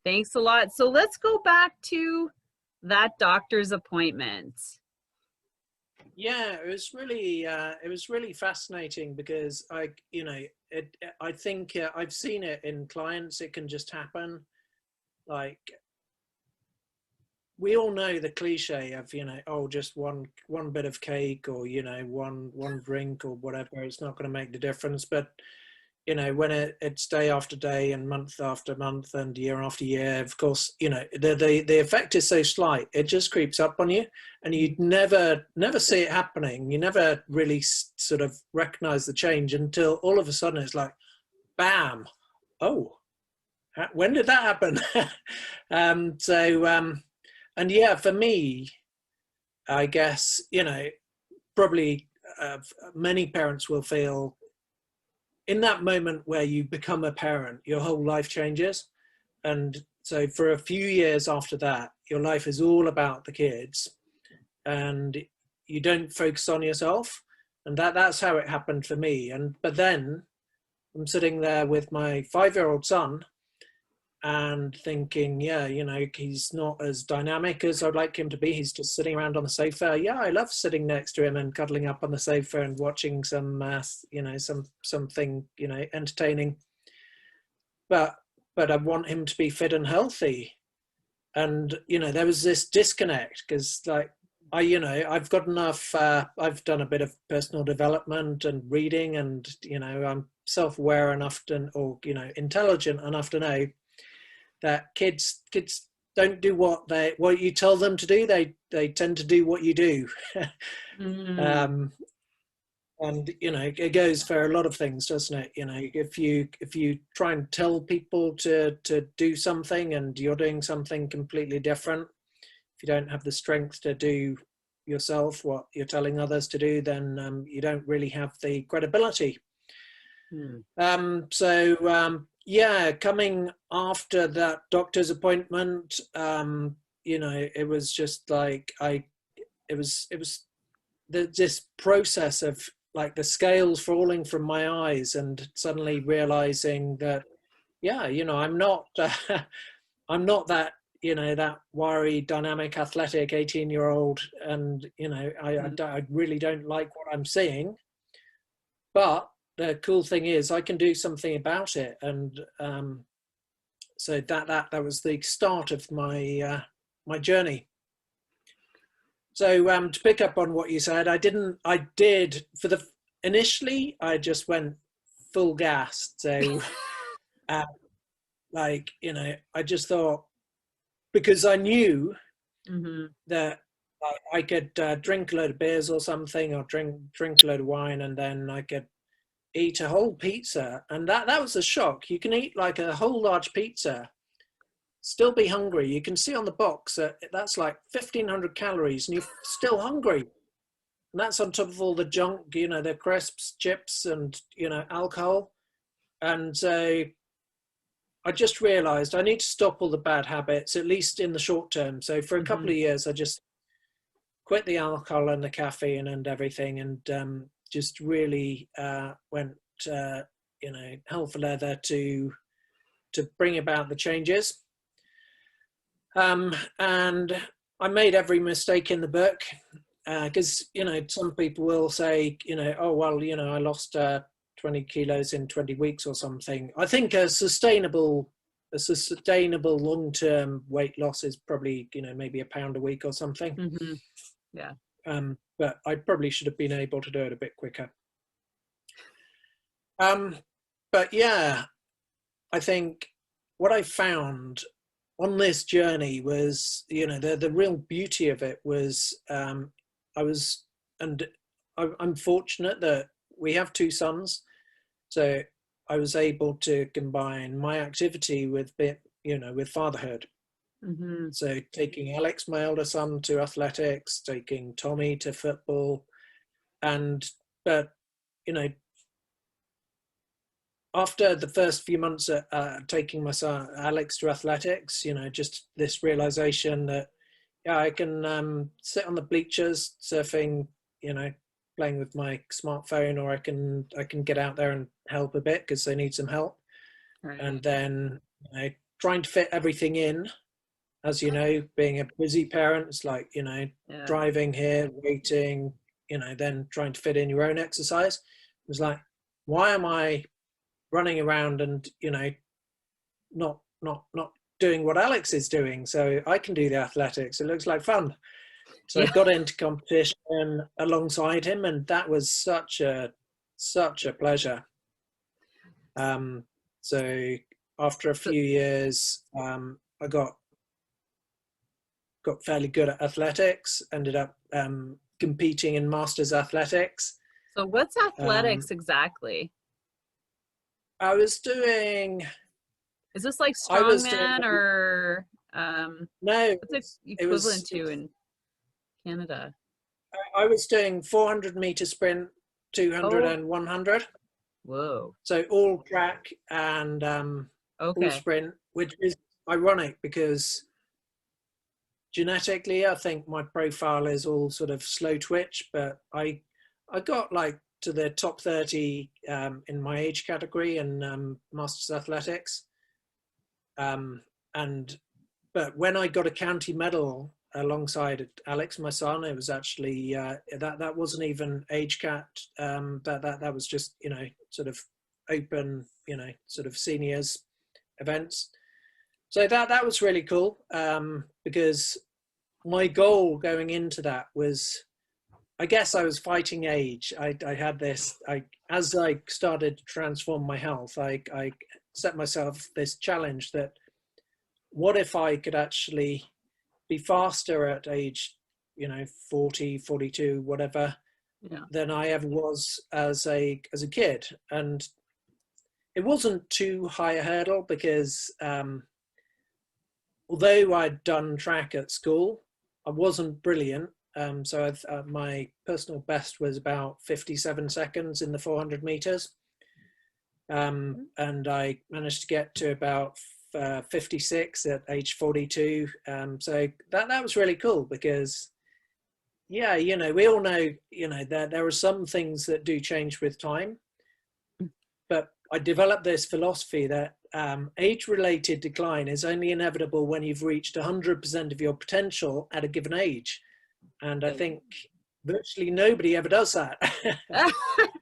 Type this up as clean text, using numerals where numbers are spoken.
Thanks a lot. So let's go back to that doctor's appointment. Yeah, it was really fascinating because I think I've seen it in clients. It can just happen. Like, we all know the cliche of, oh, just one bit of cake, or one drink or whatever, it's not going to make the difference. But when it's day after day and month after month and year after year, of course, the effect is so slight, it just creeps up on you, and you never see it happening. You never really sort of recognize the change until all of a sudden it's like, bam, oh, when did that happen? And yeah, for me, I guess, probably many parents will feel in that moment where you become a parent, your whole life changes. And so for a few years after that, your life is all about the kids and you don't focus on yourself. And that's how it happened for me. But then I'm sitting there with my 5-year-old son and thinking, yeah, he's not as dynamic as I'd like him to be. He's just sitting around on the sofa. Yeah, I love sitting next to him and cuddling up on the sofa and watching something, entertaining. But I want him to be fit and healthy. And, there was this disconnect because, like, I've got enough, I've done a bit of personal development and reading, and, I'm self-aware enough or intelligent enough to know that kids don't do what you tell them to do. They tend to do what you do. And it goes for a lot of things, doesn't it? If you try and tell people to do something and you're doing something completely different, if you don't have the strength to do yourself what you're telling others to do, then you don't really have the credibility. Yeah, coming after that doctor's appointment, it was just like it was this process of like the scales falling from my eyes and suddenly realizing that, yeah, I'm not I'm not that, that wiry, dynamic, athletic 18-year-old, and I really don't like what I'm seeing, but the cool thing is I can do something about it. And so that was the start of my my journey. So to pick up on what you said, initially I just went full gas. So I just thought, because I knew that I could drink a load of beers or something, or drink a load of wine, and then I could eat a whole pizza. And that was a shock. You can eat like a whole large pizza, still be hungry. You can see on the box that that's like 1,500 calories and you're still hungry. And that's on top of all the junk, the crisps, chips, and, alcohol. And so I just realized I need to stop all the bad habits, at least in the short term. So for a couple of years, I just quit the alcohol and the caffeine and everything, and just really went, hell for leather to bring about the changes. And I made every mistake in the book, because, some people will say, oh, well, I lost 20 kilos in 20 weeks or something. I think a sustainable long-term weight loss is probably, maybe £1 a week or something. Yeah. But I probably should have been able to do it a bit quicker. But yeah, I think what I found on this journey was, the real beauty of it was, I'm fortunate that we have 2 sons. So I was able to combine my activity with fatherhood. So taking Alex, my older son, to athletics, taking Tommy to football, but after the first few months taking my son Alex to athletics, just this realization that, yeah, I can sit on the bleachers surfing, playing with my smartphone, or I can get out there and help a bit because they need some help. Right. And then trying to fit everything in, as you know, being a busy parent, it's like, you know, driving here, waiting, you know, then trying to fit in your own exercise. It was like, why am I running around and, you know, not doing what Alex is doing? So I can do the athletics. It looks like fun. So I got into competition alongside him, and that was such a pleasure. So after a few years, I got fairly good at athletics, ended up competing in masters athletics. So what's athletics exactly? I was doing... Is this like strongman or no, what's it equivalent to in Canada? I was doing 400-meter sprint, 200 and 100. Whoa. So all track and all sprint, which is ironic because genetically, I think my profile is all sort of slow twitch, but I got like to the top 30 in my age category in masters athletics. But when I got a county medal alongside Alex, my son, it was actually that wasn't even age capped. That was just, you know, sort of open, you know, sort of seniors events. So that was really cool because my goal going into that was, I guess I was fighting age. I had this, as I started to transform my health, I set myself this challenge that what if I could actually be faster at age, you know, 40, 42, whatever, than I ever was as a kid. And it wasn't too high a hurdle because although I'd done track at school, I wasn't brilliant. So my personal best was about 57 seconds in the 400 meters. And I managed to get to about 56 at age 42. So that was really cool because, yeah, you know, we all know, you know, there are some things that do change with time. But I developed this philosophy that age-related decline is only inevitable when you've reached 100% of your potential at a given age. And I think virtually nobody ever does that.